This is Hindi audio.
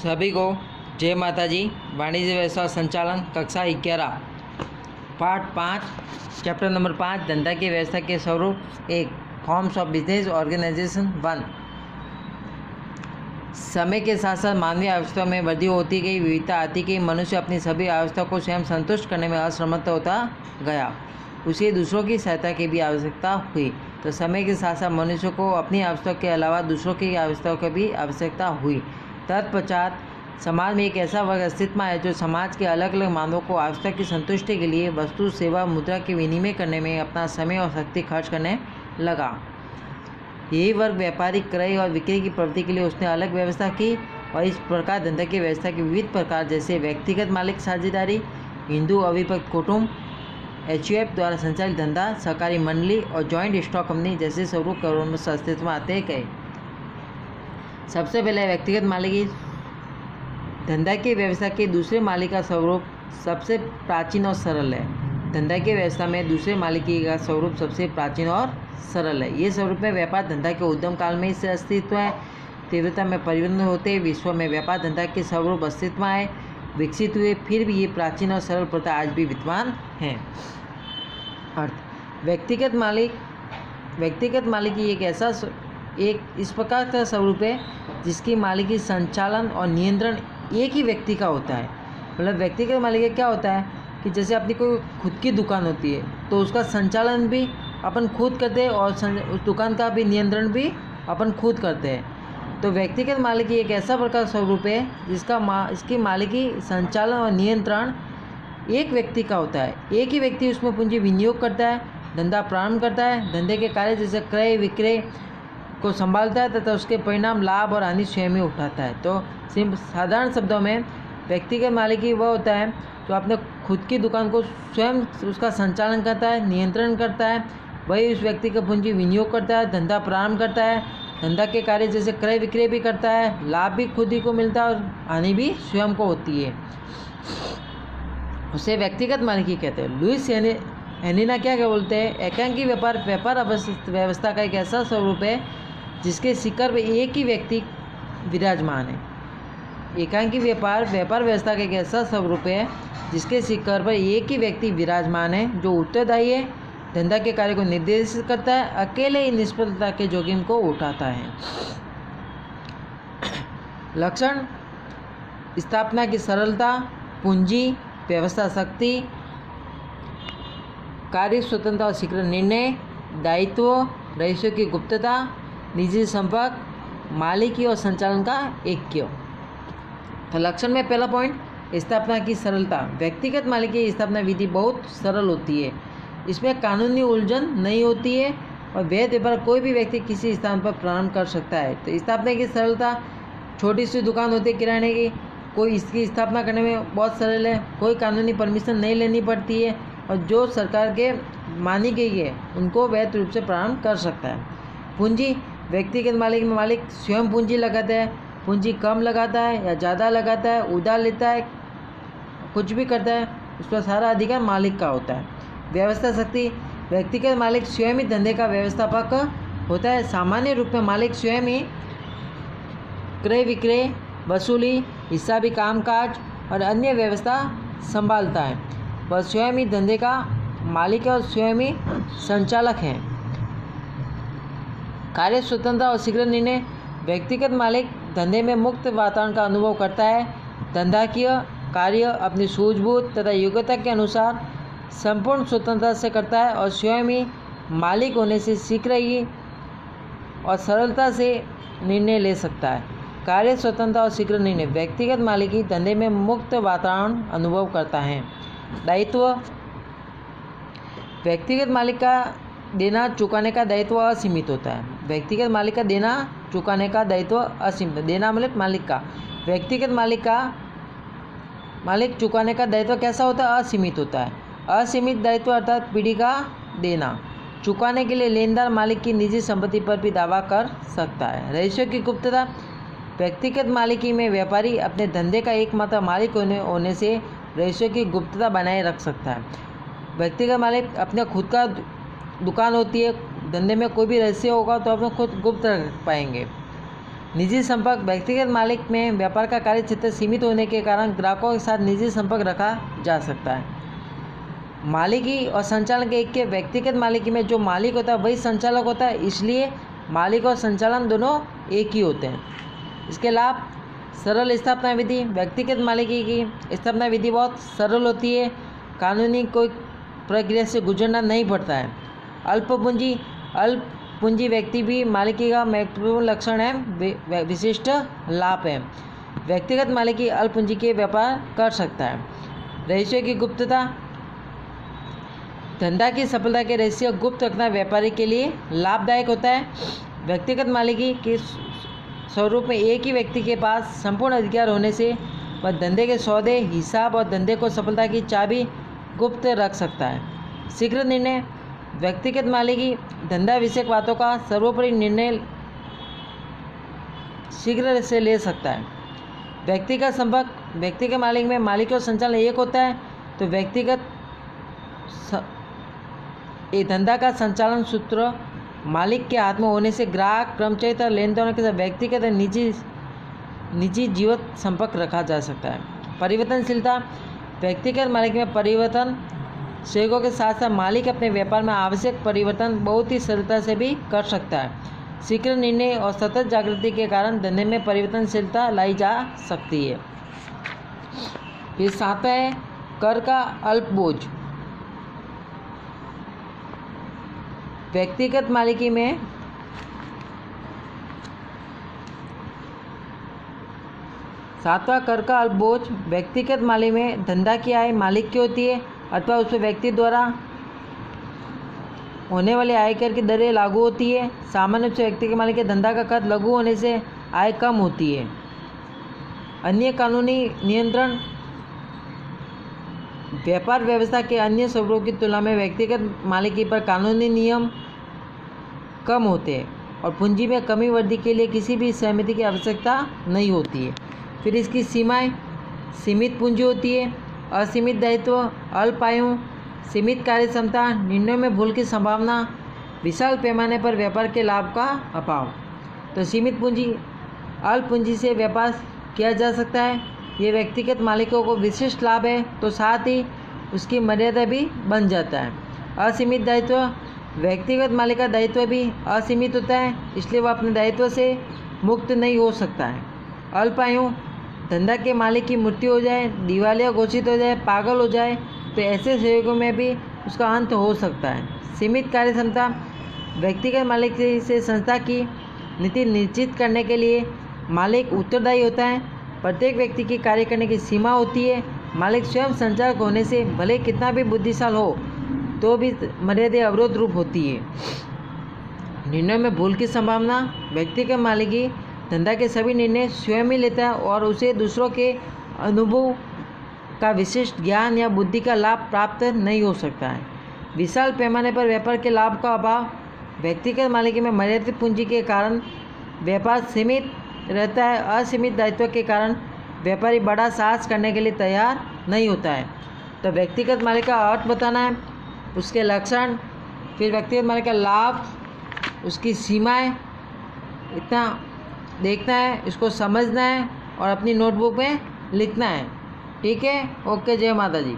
सभी को जय माता जी। वाणिज्य व्यवसाय संचालन कक्षा 11 पार्ट 5 चैप्टर नंबर 5 धंधा की व्यवस्था के स्वरूप 1 फॉर्म्स ऑफ बिजनेस ऑर्गेनाइजेशन 1। समय के साथ साथ मानवीय आवश्यकताओं में वृद्धि होती गई, विविधता आती गई, मनुष्य अपनी सभी आवश्यकताओं को स्वयं संतुष्ट करने में असमर्थ होता गया। उसे दूसरों की सहायता की भी आवश्यकता हुई। तो समय के साथ साथ मनुष्य को अपनी आवश्यकताओं के अलावा दूसरों की आवश्यकताओं की भी आवश्यकता हुई। तत्पश्चात समाज में एक ऐसा वर्ग अस्तित्व में है जो समाज के अलग अलग मानवों को आवश्यकता की संतुष्टि के लिए वस्तु, सेवा, मुद्रा के विनिमय करने में अपना समय और शक्ति खर्च करने लगा। यही वर्ग व्यापारिक क्रय और बिक्री की प्रवृत्ति के लिए उसने अलग व्यवस्था की और इस प्रकार धंधा की व्यवस्था के विविध प्रकार जैसे व्यक्तिगत मालिक साझेदारी, हिंदू अविभक्त कुटुंब, HUF द्वारा संचालित धंधा, सहकारी मंडली और जॉइंट स्टॉक कंपनी जैसे स्वरूप करोड़ में अस्तित्व में आते गए। सबसे पहले व्यक्तिगत मालिकी धंधा की व्यवस्था के दूसरे मालिक का स्वरूप सबसे प्राचीन और सरल है। धंधा की व्यवस्था में दूसरे मालिकी का स्वरूप सबसे प्राचीन और सरल है। ये स्वरूप में व्यापार धंधा के उद्यम काल में इससे अस्तित्व है। तीव्रता में परिवर्तन होते विश्व में व्यापार धंधा के स्वरूप अस्तित्व में आए, विकसित हुए, फिर भी ये प्राचीन और सरल प्रथा आज भी विद्यमान हैं। अर्थ व्यक्तिगत मालिकी एक इस प्रकार का स्वरूप है जिसकी मालिकी संचालन और नियंत्रण एक ही व्यक्ति का होता है। मतलब व्यक्तिगत मालिकी क्या होता है कि जैसे अपनी कोई खुद की दुकान होती है तो उसका संचालन भी अपन खुद करते हैं और उस दुकान का भी नियंत्रण भी अपन खुद करते हैं। तो व्यक्तिगत मालिकी एक ऐसा प्रकार स्वरूप है इसकी मालिकी संचालन और नियंत्रण एक व्यक्ति का होता है। एक ही व्यक्ति उसमें पूंजी विनियोग करता है, धंधा प्रारंभ करता है, धंधे के कार्य जैसे क्रय विक्रय को संभालता है तथा उसके परिणाम लाभ और हानि स्वयं ही उठाता है। तो साधारण शब्दों में व्यक्तिगत मालिकी वह होता है जो अपने खुद की दुकान को स्वयं उसका संचालन करता है, नियंत्रण करता है, वही उस व्यक्ति का पूंजी विनियोग करता है, धंधा प्रारंभ करता है, धंधा के कार्य जैसे क्रय विक्रय भी करता है, लाभ भी खुद ही को मिलता है और हानि भी स्वयं को होती है। उसे व्यक्तिगत मालिकी कहते हैं। लुइस हेनिना क्या बोलते हैं, एकांकी व्यापार व्यवस्था का एक ऐसा स्वरूप है जिसके शिखर पर एक ही व्यक्ति विराजमान है। एकांकी व्यापार व्यवस्था का एक ऐसा स्वरूप है जिसके शिखर पर एक ही व्यक्ति विराजमान है जो उत्तरदायी है, धंधा के कार्य को निर्देशित करता है, अकेले ही निष्फलता के जोखिम को उठाता है। लक्षण स्थापना की सरलता, पूंजी, व्यवस्था शक्ति, कार्य स्वतंत्रता और शीघ्र निर्णय, दायित्व, रईसों की गुप्तता, निजी संपर्क, मालिकी और संचालन का ऐक्य। तो लक्षण में पहला पॉइंट स्थापना की सरलता। व्यक्तिगत मालिकी की स्थापना विधि बहुत सरल होती है। इसमें कानूनी उलझन नहीं होती है और वैध व्यापार कोई भी व्यक्ति किसी स्थान पर प्रारंभ कर सकता है। तो स्थापना की सरलता, छोटी सी दुकान होती है किराने की, कोई इसकी स्थापना करने में बहुत सरल है, कोई कानूनी परमिशन नहीं लेनी पड़ती है और जो सरकार के मानी गई है उनको वैध रूप से प्रारंभ कर सकता है। पूंजी व्यक्तिगत मालिक स्वयं पूंजी लगाता है, पूंजी कम लगाता है या ज़्यादा लगाता है, उधार लेता है, कुछ भी करता है, उस पर सारा अधिकार मालिक का होता है। व्यवस्था शक्ति व्यक्तिगत मालिक स्वयं ही धंधे का व्यवस्थापक होता है। सामान्य रूप में मालिक स्वयं ही क्रय विक्रय, वसूली, हिसाबी कामकाज और अन्य व्यवस्था संभालता है। वह स्वयं ही धंधे का मालिक है और स्वयं ही संचालक है। कार्य स्वतंत्रता और शीघ्र निर्णय व्यक्तिगत मालिक धंधे में मुक्त वातावरण का अनुभव करता है। धंधाकीय कार्य अपनी सूझबूझ तथा योग्यता के अनुसार संपूर्ण स्वतंत्रता से करता है और स्वयं ही मालिक होने से शीघ्र ही और सरलता से निर्णय ले सकता है। कार्य स्वतंत्रता और शीघ्र निर्णय व्यक्तिगत मालिकी धंधे में मुक्त वातावरण अनुभव करता है। दायित्व व्यक्तिगत मालिक का देना चुकाने का दायित्व असीमित होता है। व्यक्तिगत मालिक का देना चुकाने का दायित्व असीमित, देना मतलब मालिक का, व्यक्तिगत मालिक चुकाने का दायित्व कैसा होता है, असीमित होता है। असीमित दायित्व अर्थात पीढ़ी का देना चुकाने के लिए लेनदार मालिक की निजी संपत्ति पर भी दावा कर सकता है। रईसों की गुप्तता व्यक्तिगत मालिकी में व्यापारी अपने धंधे का एकमात्र मालिक होने से रईसों की गुप्तता बनाए रख सकता है। व्यक्तिगत मालिक अपने खुद का दुकान होती है, धंधे में कोई भी रहस्य होगा तो अपने खुद गुप्त रख पाएंगे। निजी संपर्क, व्यक्तिगत मालिक में व्यापार का कार्य क्षेत्र सीमित होने के कारण ग्राहकों के साथ निजी संपर्क रखा जा सकता है। मालिकी और संचालन के एक के व्यक्तिगत मालिकी में जो मालिक होता है वही संचालक होता है, इसलिए मालिक और संचालन दोनों एक ही होते हैं। इसके लाभ, सरल स्थापना विधि। व्यक्तिगत मालिकी की स्थापना विधि बहुत सरल होती है, कानूनी कोई प्रक्रिया से गुजरना नहीं पड़ता है। अल्प पूंजी व्यक्ति भी मालिकी का महत्वपूर्ण लक्षण है, विशिष्ट लाभ है। व्यक्तिगत मालिकी अल्प पूंजी के व्यापार कर सकता है। रहस्यों की गुप्तता, धंधा की सफलता के रहस्य गुप्त रखना व्यापारी के लिए लाभदायक होता है। व्यक्तिगत मालिकी के स्वरूप में एक ही व्यक्ति के पास संपूर्ण अधिकार होने से वह धंधे के सौदे, हिसाब और धंधे को सफलता की चाबी गुप्त रख सकता है। शीघ्र निर्णय, व्यक्तिगत मालिकी धंधा विषयक बातों का सर्वोपरि निर्णय शीघ्र से ले सकता है। व्यक्तिगत संपर्क, व्यक्तिगत मालिक में मालिक और संचालन एक होता है, तो व्यक्तिगत धंधा का संचालन सूत्र मालिक के हाथ में होने से ग्राहक, कर्मचारी तथा लेन देन के साथ व्यक्तिगत निजी जीवित संपर्क रखा जा सकता है। परिवर्तनशीलता, व्यक्तिगत मालिक में परिवर्तन सहयोगों के साथ साथ मालिक अपने व्यापार में आवश्यक परिवर्तन बहुत ही सरलता से भी कर सकता है। शीघ्र निर्णय और सतत जागृति के कारण धंधे में परिवर्तनशीलता लाई जा सकती है। फिर सातवां है कर का अल्प बोझ। व्यक्तिगत मालिकी में सातवां कर का अल्प बोझ। व्यक्तिगत मालिक में धंधा की आय मालिक की होती है अथवा उस पर व्यक्ति द्वारा होने वाली आयकर की दरें लागू होती है। सामान्य रूप से व्यक्ति के मालिक के धंधा का कर लघु होने से आय कम होती है। अन्य कानूनी नियंत्रण, व्यापार व्यवस्था के अन्य स्वरूपों की तुलना में व्यक्तिगत मालिकी पर कानूनी नियम कम होते हैं और पूंजी में कमी वृद्धि के लिए किसी भी सहमति की आवश्यकता नहीं होती है। फिर इसकी सीमाएं, सीमित पूंजी होती है, असीमित दायित्व, अल्प आयु, सीमित कार्य क्षमता, निर्णयों में भूल की संभावना, विशाल पैमाने पर व्यापार के लाभ का अभाव। तो सीमित पूंजी, अल्प पूंजी से व्यापार किया जा सकता है, ये व्यक्तिगत मालिकों को विशिष्ट लाभ है, तो साथ ही उसकी मर्यादा भी बन जाता है। असीमित दायित्व, व्यक्तिगत मालिक का दायित्व भी असीमित होता है, इसलिए वह अपने दायित्व से मुक्त नहीं हो सकता है। अल्प आयु, धंधा के मालिक की मृत्यु हो जाए, दिवालिया घोषित हो जाए, पागल हो जाए, तो ऐसे सहयोगों में भी उसका अंत हो सकता है। सीमित कार्य क्षमता, व्यक्तिगत मालिक से संस्था की नीति निश्चित करने के लिए मालिक उत्तरदायी होता है। प्रत्येक व्यक्ति की कार्य करने की सीमा होती है। मालिक स्वयं संचालक होने से भले कितना भी बुद्धिशाल हो तो भी मर्यादा अवरोध रूप होती है। निर्णय में भूल की संभावना, व्यक्तिगत मालिकी धंधा के सभी निर्णय स्वयं ही लेता है और उसे दूसरों के अनुभव का विशिष्ट ज्ञान या बुद्धि का लाभ प्राप्त नहीं हो सकता है। विशाल पैमाने पर व्यापार के लाभ का अभाव, व्यक्तिगत मालिकी में मर्यादित पूंजी के कारण व्यापार सीमित रहता है। असीमित दायित्व के कारण व्यापारी बड़ा साहस करने के लिए तैयार नहीं होता है। तो व्यक्तिगत मालिक का अर्थ बताना है, उसके लक्षण, फिर व्यक्तिगत मालिक का लाभ, उसकी सीमाएं, इतना देखना है, इसको समझना है और अपनी नोटबुक में लिखना है। ठीक है, ओके, जय माता जी।